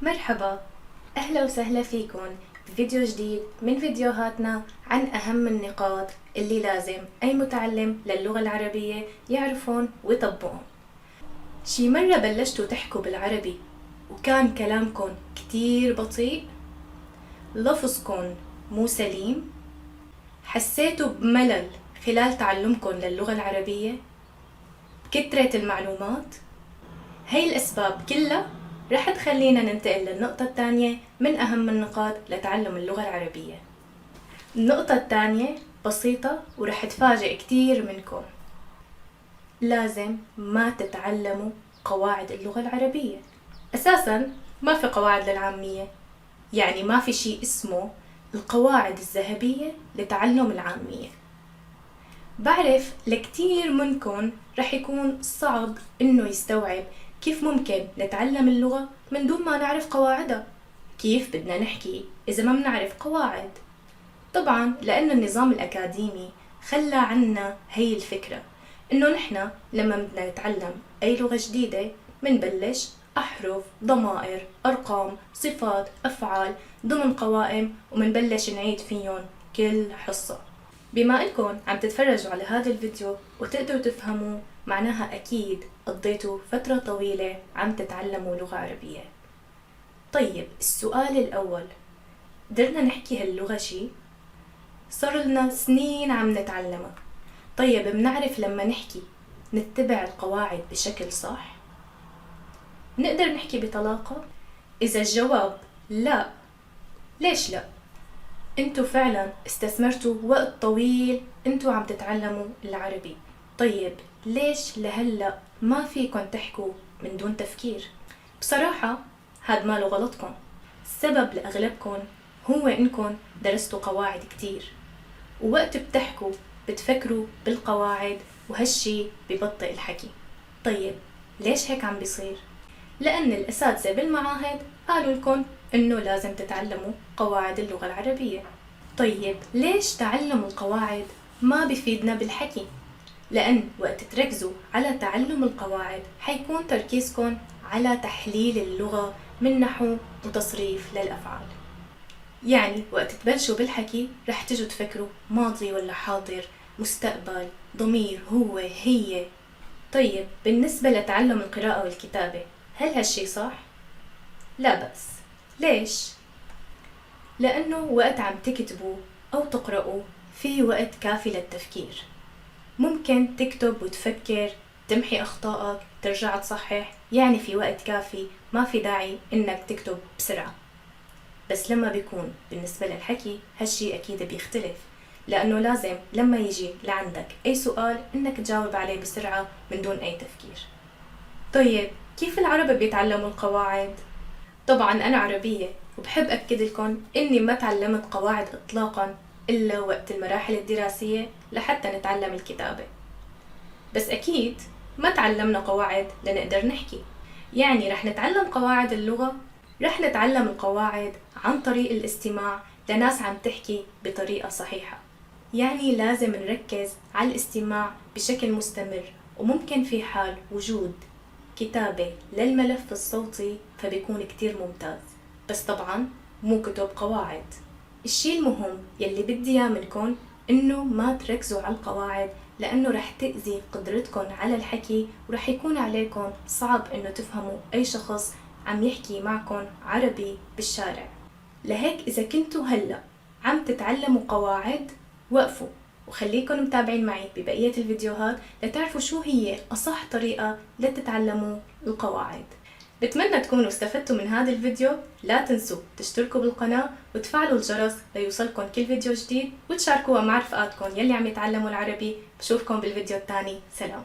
مرحبا، أهلا وسهلا فيكم بفيديو جديد من فيديوهاتنا عن أهم النقاط اللي لازم أي متعلم للغة العربية يعرفون ويطبقون. شي مرة بلشتوا تحكوا بالعربي وكان كلامكم كتير بطيء؟ لفظكم مو سليم؟ حسيتوا بملل خلال تعلمكم للغة العربية؟ كترة المعلومات؟ هاي الأسباب كلها رح تخلينا ننتقل للنقطة الثانية من أهم النقاط لتعلم اللغة العربية. النقطة الثانية بسيطة ورح تفاجئ كتير منكم. لازم ما تتعلموا قواعد اللغة العربية. أساساً ما في قواعد للعامية، يعني ما في شيء اسمه القواعد الذهبية لتعلم العامية. بعرف لكتير منكم رح يكون صعب إنه يستوعب كيف ممكن نتعلم اللغة من دون ما نعرف قواعدها. كيف بدنا نحكي إذا ما بنعرف قواعد؟ طبعا لأن النظام الأكاديمي خلى عنا هي الفكرة إنه نحنا لما بدنا نتعلم أي لغة جديدة منبلش أحرف، ضمائر، أرقام، صفات، أفعال ضمن قوائم ومنبلش نعيد فيهم كل حصة. بما إنكم عم تتفرجوا على هذا الفيديو وتقدروا تفهموا معناها أكيد قضيتوا فترة طويلة عم تتعلموا لغة عربية. طيب السؤال الأول، قدرنا نحكي هاللغة شي؟ صار لنا سنين عم نتعلمها. طيب بنعرف لما نحكي نتبع القواعد بشكل صح؟ نقدر نحكي بطلاقة؟ إذا الجواب لا، ليش لا؟ انتو فعلا استثمرتوا وقت طويل انتو عم تتعلموا العربي. طيب ليش لهلأ ما فيكن تحكوا من دون تفكير؟ بصراحة هاد ماله غلطكن. السبب لأغلبكن هو انكن درستوا قواعد كتير، ووقت بتحكوا بتفكروا بالقواعد وهالشي ببطئ الحكي. طيب ليش هيك عم بيصير؟ لأن الأساتذة بالمعاهد قالوا لكم إنه لازم تتعلموا قواعد اللغة العربية. طيب ليش تعلم القواعد ما بيفيدنا بالحكي؟ لأن وقت تركزوا على تعلم القواعد حيكون تركيزكم على تحليل اللغة من نحو وتصريف للأفعال. يعني وقت تبلشوا بالحكي رح تجوا تفكروا ماضي ولا حاضر، مستقبل، ضمير، هو، هي. طيب بالنسبة لتعلم القراءة والكتابة، هل هالشي صح؟ لا بأس. ليش؟ لأنه وقت عم تكتبوا أو تقرأوا في وقت كافي للتفكير. ممكن تكتب وتفكر، تمحي أخطائك، ترجع تصحح، يعني في وقت كافي، ما في داعي إنك تكتب بسرعة. بس لما بيكون بالنسبة للحكي هالشي أكيد بيختلف، لأنه لازم لما يجي لعندك أي سؤال إنك تجاوب عليه بسرعة من دون أي تفكير. طيب كيف العرب بيتعلموا القواعد؟ طبعا أنا عربية وبحب أكد لكم إني ما تعلمت قواعد إطلاقا إلا وقت المراحل الدراسية لحتى نتعلم الكتابة. بس أكيد ما تعلمنا قواعد لنقدر نحكي. يعني رح نتعلم قواعد اللغة، رح نتعلم القواعد عن طريق الاستماع لناس عم تحكي بطريقة صحيحة. يعني لازم نركز على الاستماع بشكل مستمر، وممكن في حال وجود كتابة للملف الصوتي فبيكون كتير ممتاز، بس طبعا مو كتب قواعد. الشي المهم يلي بدي اياه منكن انه ما تركزوا على القواعد، لانه رح تأذي قدرتكن على الحكي ورح يكون عليكم صعب انه تفهموا اي شخص عم يحكي معكن عربي بالشارع. لهيك اذا كنتوا هلأ عم تتعلموا قواعد وقفوا وخليكن متابعين معي ببقية الفيديوهات لتعرفوا شو هي أصح طريقة لتتعلموا القواعد. بتمنى تكونوا استفدتوا من هذا الفيديو. لا تنسوا تشتركوا بالقناة وتفعلوا الجرس ليوصلكم كل فيديو جديد، وتشاركوها مع رفقاتكم يلي عم يتعلموا العربي. بشوفكم بالفيديو الثاني. سلام.